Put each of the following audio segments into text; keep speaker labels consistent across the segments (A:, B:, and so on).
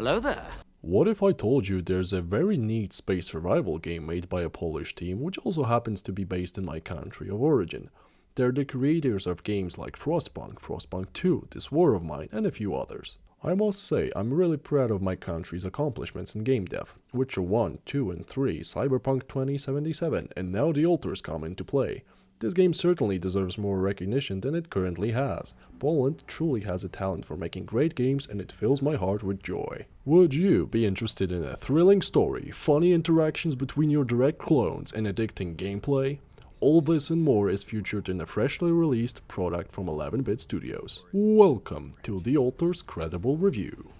A: Hello there.
B: What if I told you there's a very neat space survival game made by a Polish team which also happens to be based in my country of origin? They're the creators of games like Frostpunk, Frostpunk 2, This War of Mine, and a few others. I must say, I'm really proud of my country's accomplishments in game dev. Witcher 1, 2, and 3, Cyberpunk 2077, and now The Altars come into play. This game certainly deserves more recognition than it currently has. Poland truly has a talent for making great games, and it fills my heart with joy. Would you be interested in a thrilling story, funny interactions between your direct clones, and addicting gameplay? All this and more is featured in a freshly released product from 11-bit Studios. Welcome to The Altars Credible Review.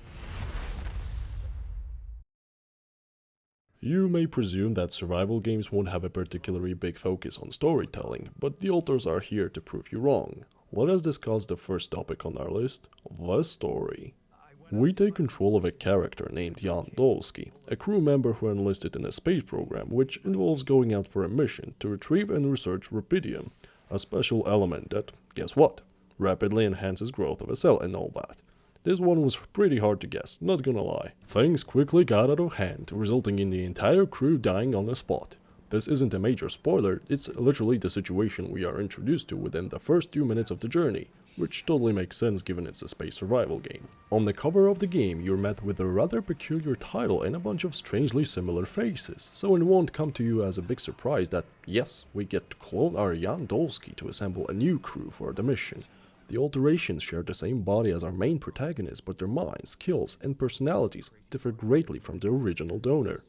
B: You may presume that survival games won't have a particularly big focus on storytelling, but the Altars are here to prove you wrong. Let us discuss the first topic on our list, the story. We take control of a character named Jan Dolski, a crew member who enlisted in a space program which involves going out for a mission to retrieve and research rubidium, a special element that, guess what, rapidly enhances growth of a cell and all that. This one was pretty hard to guess, not gonna lie. Things quickly got out of hand, resulting in the entire crew dying on the spot. This isn't a major spoiler, it's literally the situation we are introduced to within the first 2 minutes of the journey, which totally makes sense given it's a space survival game. On the cover of the game, you're met with a rather peculiar title and a bunch of strangely similar faces, so it won't come to you as a big surprise that, yes, we get to clone our Jan Dolski to assemble a new crew for the mission. The alterations share the same body as our main protagonist, but their minds, skills, and personalities differ greatly from the original donor.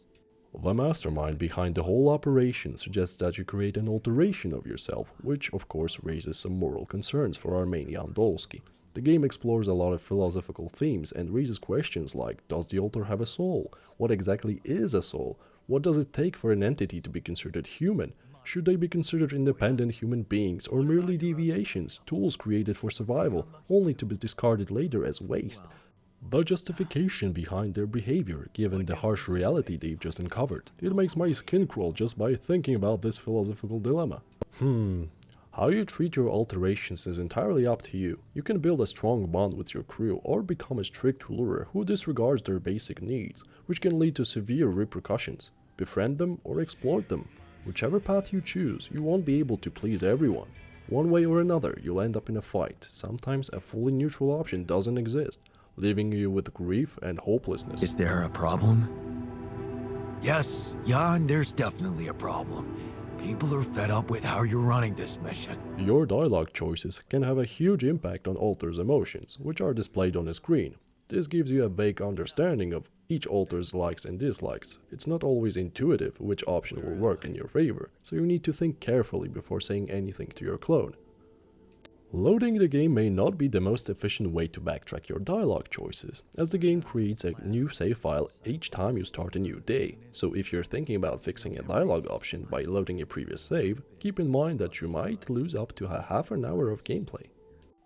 B: The mastermind behind the whole operation suggests that you create an alteration of yourself, which of course raises some moral concerns for our main Jan Dolski. The game explores a lot of philosophical themes and raises questions like, does the alter have a soul? What exactly is a soul? What does it take for an entity to be considered human? Should they be considered independent human beings or merely deviations, tools created for survival, only to be discarded later as waste? The justification behind their behavior, given the harsh reality they've just uncovered. It makes my skin crawl just by thinking about this philosophical dilemma. How you treat your alterations is entirely up to you. You can build a strong bond with your crew or become a strict ruler who disregards their basic needs, which can lead to severe repercussions. Befriend them or exploit them. Whichever path you choose, you won't be able to please everyone. One way or another, you'll end up in a fight. Sometimes a fully neutral option doesn't exist, leaving you with grief and hopelessness.
C: Is there a problem? Yes, Jan, there's definitely a problem. People are fed up with how you're running this mission.
B: Your dialogue choices can have a huge impact on Alter's emotions, which are displayed on a screen. This gives you a vague understanding of each Alter's likes and dislikes. It's not always intuitive which option will work in your favor, so you need to think carefully before saying anything to your clone. Loading the game may not be the most efficient way to backtrack your dialogue choices, as the game creates a new save file each time you start a new day, so if you're thinking about fixing a dialogue option by loading a previous save, keep in mind that you might lose up to a half an hour of gameplay.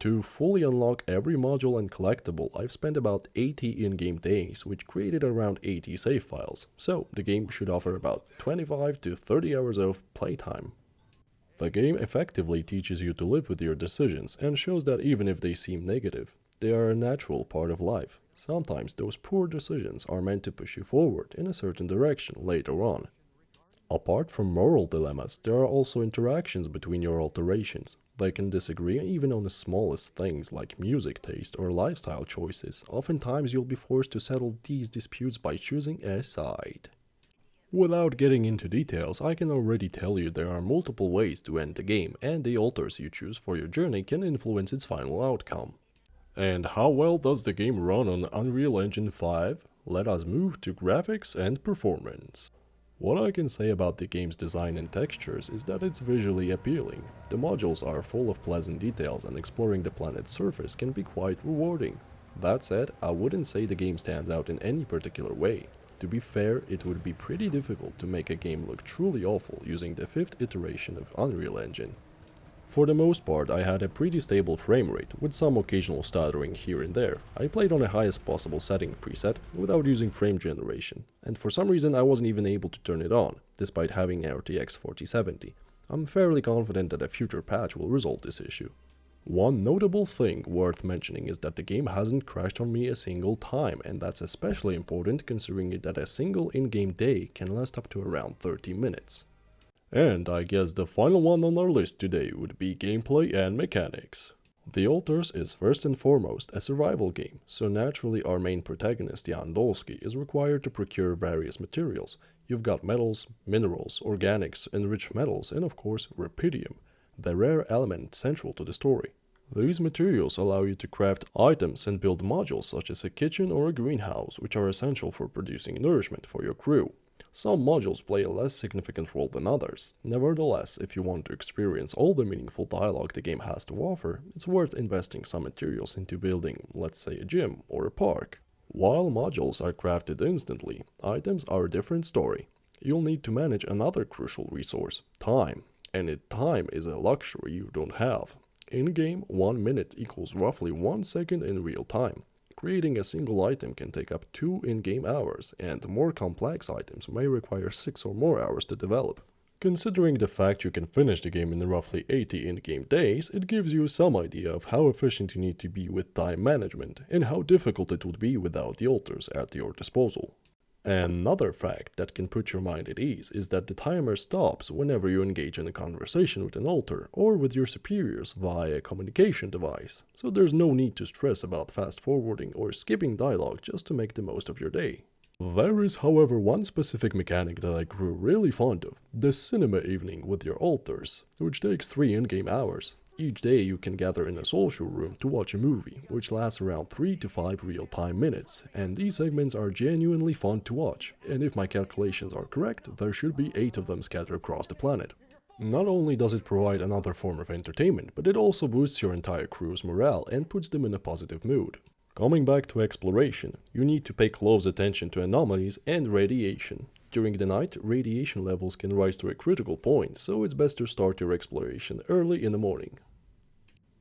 B: To fully unlock every module and collectible, I've spent about 80 in-game days, which created around 80 save files, so the game should offer about 25 to 30 hours of playtime. The game effectively teaches you to live with your decisions and shows that even if they seem negative, they are a natural part of life. Sometimes those poor decisions are meant to push you forward in a certain direction later on. Apart from moral dilemmas, there are also interactions between your alterations. They can disagree even on the smallest things like music taste or lifestyle choices. Oftentimes you'll be forced to settle these disputes by choosing a side. Without getting into details, I can already tell you there are multiple ways to end the game, and the alters you choose for your journey can influence its final outcome. And how well does the game run on Unreal Engine 5? Let us move to graphics and performance. What I can say about the game's design and textures is that it's visually appealing. The modules are full of pleasant details and exploring the planet's surface can be quite rewarding. That said, I wouldn't say the game stands out in any particular way. To be fair, it would be pretty difficult to make a game look truly awful using the 5th iteration of Unreal Engine. For the most part, I had a pretty stable frame rate, with some occasional stuttering here and there. I played on the highest possible setting preset, without using frame generation, and for some reason I wasn't even able to turn it on, despite having a RTX 4070. I'm fairly confident that a future patch will resolve this issue. One notable thing worth mentioning is that the game hasn't crashed on me a single time, and that's especially important considering that a single in-game day can last up to around 30 minutes. And I guess the final one on our list today would be gameplay and mechanics. The Altars is first and foremost a survival game, so naturally our main protagonist Jan Dolsky is required to procure various materials. You've got metals, minerals, organics, enriched metals, and of course rubidium, the rare element central to the story. These materials allow you to craft items and build modules such as a kitchen or a greenhouse, which are essential for producing nourishment for your crew. Some modules play a less significant role than others. Nevertheless, if you want to experience all the meaningful dialogue the game has to offer, it's worth investing some materials into building, let's say, a gym or a park. While modules are crafted instantly, items are a different story. You'll need to manage another crucial resource, time. And time is a luxury you don't have. In-game, 1 minute equals roughly 1 second in real time. Creating a single item can take up 2 in-game hours, and more complex items may require 6 or more hours to develop. Considering the fact you can finish the game in roughly 80 in-game days, it gives you some idea of how efficient you need to be with time management, and how difficult it would be without the altars at your disposal. Another fact that can put your mind at ease is that the timer stops whenever you engage in a conversation with an altar or with your superiors via a communication device, so there's no need to stress about fast forwarding or skipping dialogue just to make the most of your day. There is, however, one specific mechanic that I grew really fond of, the cinema evening with your altars, which takes 3 in-game hours. Each day you can gather in a social room to watch a movie, which lasts around 3 to 5 real-time minutes, and these segments are genuinely fun to watch, and if my calculations are correct, there should be 8 of them scattered across the planet. Not only does it provide another form of entertainment, but it also boosts your entire crew's morale and puts them in a positive mood. Coming back to exploration, you need to pay close attention to anomalies and radiation. During the night, radiation levels can rise to a critical point, so it's best to start your exploration early in the morning.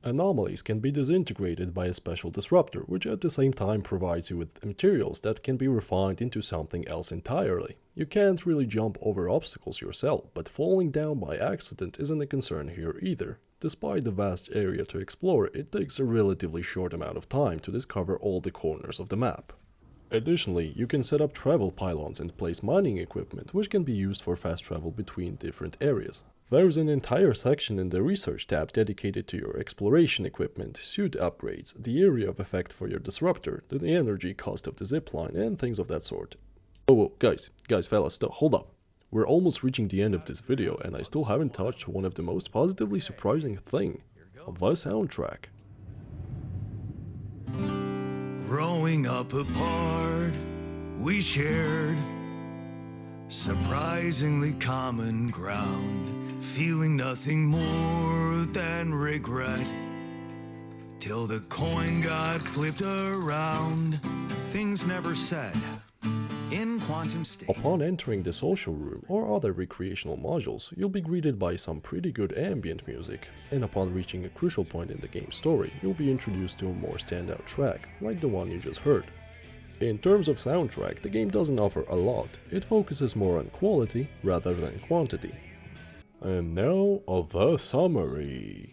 B: Anomalies can be disintegrated by a special disruptor, which at the same time provides you with materials that can be refined into something else entirely. You can't really jump over obstacles yourself, but falling down by accident isn't a concern here either. Despite the vast area to explore, it takes a relatively short amount of time to discover all the corners of the map. Additionally, you can set up travel pylons and place mining equipment, which can be used for fast travel between different areas. There's an entire section in the Research tab dedicated to your exploration equipment, suit upgrades, the area of effect for your disruptor, the energy cost of the zipline, and things of that sort. Oh, guys, fellas, hold up. We're almost reaching the end of this video, and I still haven't touched one of the most positively surprising thing, the soundtrack.
C: Growing up apart, we shared surprisingly common ground, feeling nothing more than regret. Till the coin got flipped around, things never said. In quantum state.
B: Upon entering the social room or other recreational modules, you'll be greeted by some pretty good ambient music, and upon reaching a crucial point in the game's story, you'll be introduced to a more standout track, like the one you just heard. In terms of soundtrack, the game doesn't offer a lot, it focuses more on quality rather than quantity. And now, the summary.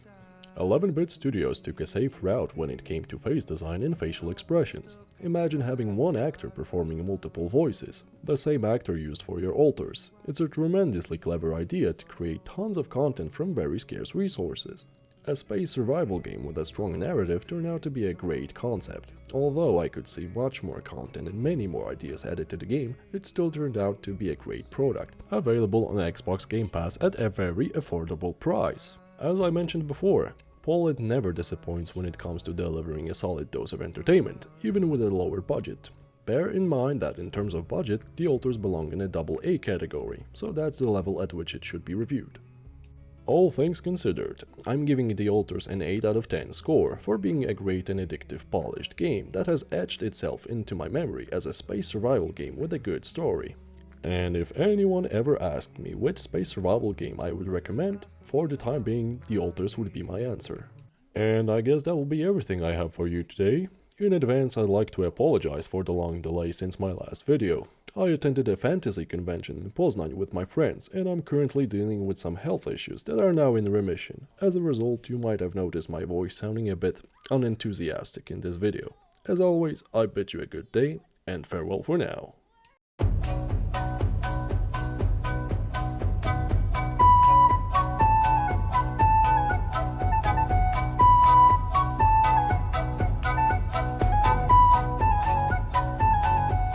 B: 11-bit studios took a safe route when it came to face design and facial expressions. Imagine having one actor performing multiple voices, the same actor used for your altars. It's a tremendously clever idea to create tons of content from very scarce resources. A space survival game with a strong narrative turned out to be a great concept. Although I could see much more content and many more ideas added to the game, it still turned out to be a great product, available on Xbox Game Pass at a very affordable price. As I mentioned before, Poland never disappoints when it comes to delivering a solid dose of entertainment, even with a lower budget. Bear in mind that in terms of budget, the altars belong in a AA category, so that's the level at which it should be reviewed. All things considered, I'm giving the altars an 8 out of 10 score for being a great and addictive polished game that has etched itself into my memory as a space survival game with a good story. And if anyone ever asked me which space survival game I would recommend, for the time being, the altars would be my answer. And I guess that will be everything I have for you today. In advance, I'd like to apologize for the long delay since my last video. I attended a fantasy convention in Poznan with my friends, and I'm currently dealing with some health issues that are now in remission. As a result, you might have noticed my voice sounding a bit unenthusiastic in this video. As always, I bid you a good day, and farewell for now.